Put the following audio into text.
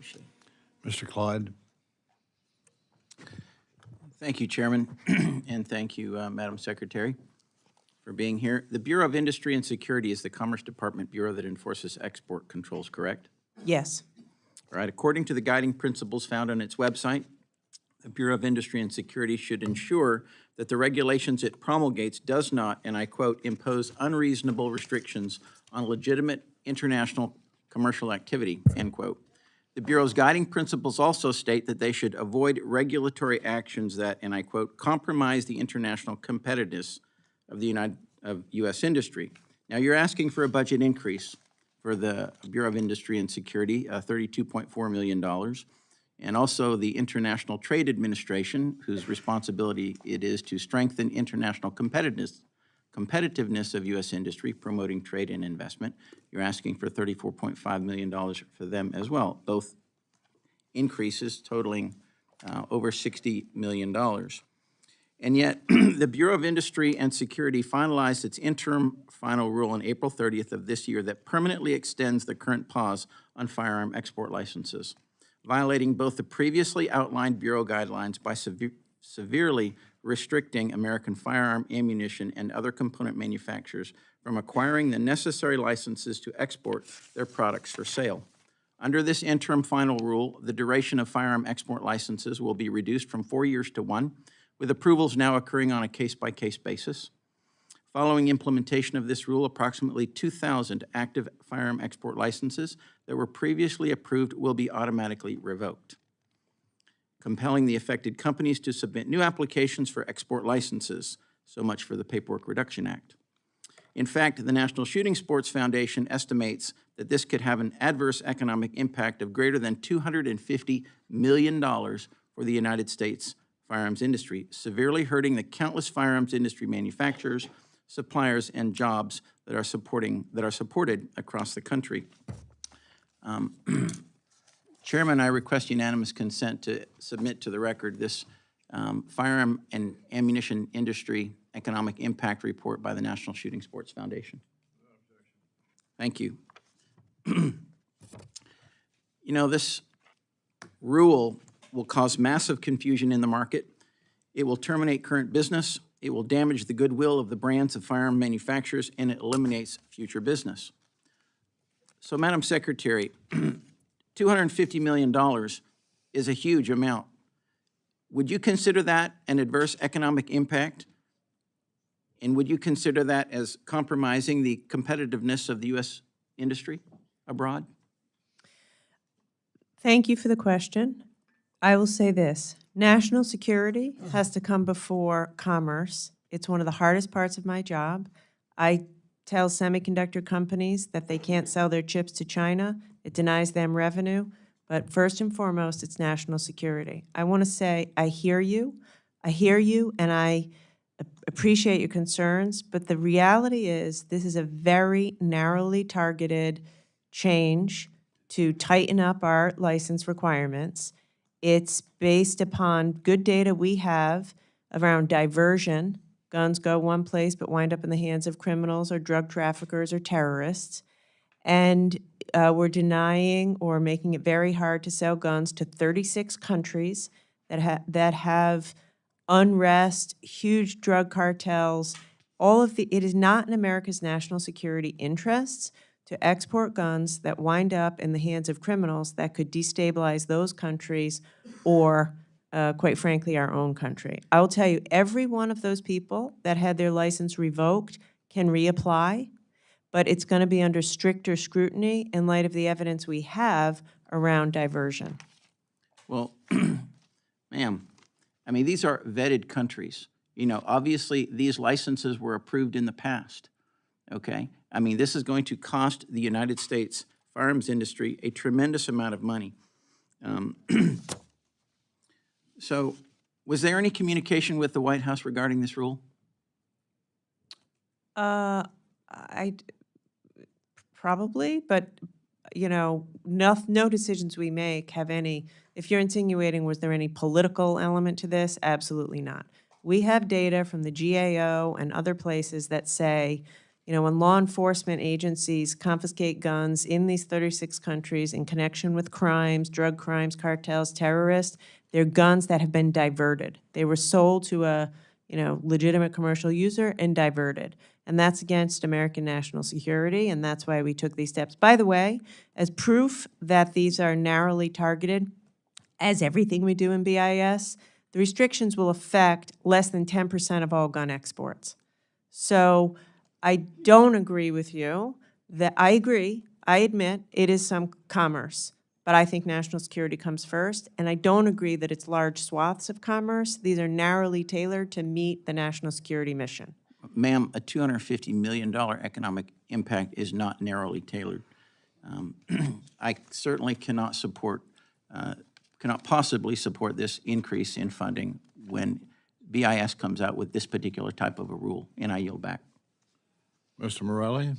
Appreciate it. Mr. Clyde. Thank you, Chairman, and thank you, Madam Secretary, for being here. The Bureau of Industry and Security is the Commerce Department bureau that enforces export controls, correct? Yes. All right. According to the guiding principles found on its website, the Bureau of Industry and Security should ensure that the regulations it promulgates does not, and I quote, impose unreasonable restrictions on legitimate international commercial activity, end quote. The Bureau's guiding principles also state that they should avoid regulatory actions that, and I quote, compromise the international competitiveness of U.S. industry. Now, you're asking for a budget increase for the Bureau of Industry and Security, $32.4 million, and also the International Trade Administration, whose responsibility it is to strengthen international competitiveness of U.S. industry, promoting trade and investment. You're asking for $34.5 million for them as well, both increases totaling over $60 million. And yet, the Bureau of Industry and Security finalized its interim final rule on April 30th of this year that permanently extends the current pause on firearm export licenses, violating both the previously outlined Bureau guidelines by severely restricting American firearm, ammunition, and other component manufacturers from acquiring the necessary licenses to export their products for sale. Under this interim final rule, the duration of firearm export licenses will be reduced from 4 years to 1, with approvals now occurring on a case-by-case basis. Following implementation of this rule, approximately 2,000 active firearm export licenses that were previously approved will be automatically revoked, compelling the affected companies to submit new applications for export licenses. So much for the Paperwork Reduction Act. In fact, the National Shooting Sports Foundation estimates that this could have an adverse economic impact of greater than $250 million for the United States firearms industry, severely hurting the countless firearms industry manufacturers, suppliers, and jobs that are supported across the country. Chairman, I request unanimous consent to submit to the record this firearm and ammunition industry economic impact report by the National Shooting Sports Foundation. Thank you. You know, this rule will cause massive confusion in the market. It will terminate current business. It will damage the goodwill of the brands of firearm manufacturers, and it eliminates future business. So, Madam Secretary, $250 million is a huge amount. Would you consider that an adverse economic impact? And would you consider that as compromising the competitiveness of the U.S. industry abroad? Thank you for the question. I will say this. National security has to come before commerce. It's one of the hardest parts of my job. I tell semiconductor companies that they can't sell their chips to China. It denies them revenue. But first and foremost, it's national security. I want to say I hear you, and I appreciate your concerns, but the reality is this is a very narrowly targeted change to tighten up our license requirements. It's based upon good data we have around diversion. Guns go one place but wind up in the hands of criminals or drug traffickers or terrorists. And we're denying or making it very hard to sell guns to 36 countries that have unrest, huge drug cartels. It is not in America's national security interests to export guns that wind up in the hands of criminals that could destabilize those countries or, quite frankly, our own country. I will tell you, every one of those people that had their license revoked can reapply, but it's going to be under stricter scrutiny in light of the evidence we have around diversion. Well, ma'am, I mean, these are vetted countries. You know, obviously, these licenses were approved in the past, okay? I mean, this is going to cost the United States firearms industry a tremendous amount of money. So, was there any communication with the White House regarding this rule? Probably, but you know, no decisions we make have any. If you're insinuating was there any political element to this, absolutely not. We have data from the GAO and other places that say, You know, when law enforcement agencies confiscate guns in these 36 countries in connection with crimes, drug crimes, cartels, terrorists, they're guns that have been diverted. They were sold to a, you know, legitimate commercial user and diverted. And that's against American national security, and that's why we took these steps. By the way, as proof that these are narrowly targeted, as everything we do in BIS, the restrictions will affect less than 10% of all gun exports. So I don't agree with you that, I agree, I admit it is some commerce, but I think national security comes first, and I don't agree that it's large swaths of commerce. These are narrowly tailored to meet the national security mission. Ma'am, a $250 million economic impact is not narrowly tailored. I certainly cannot support, cannot possibly support this increase in funding when BIS comes out with this particular type of a rule, and I yield back. Mr. Morelli?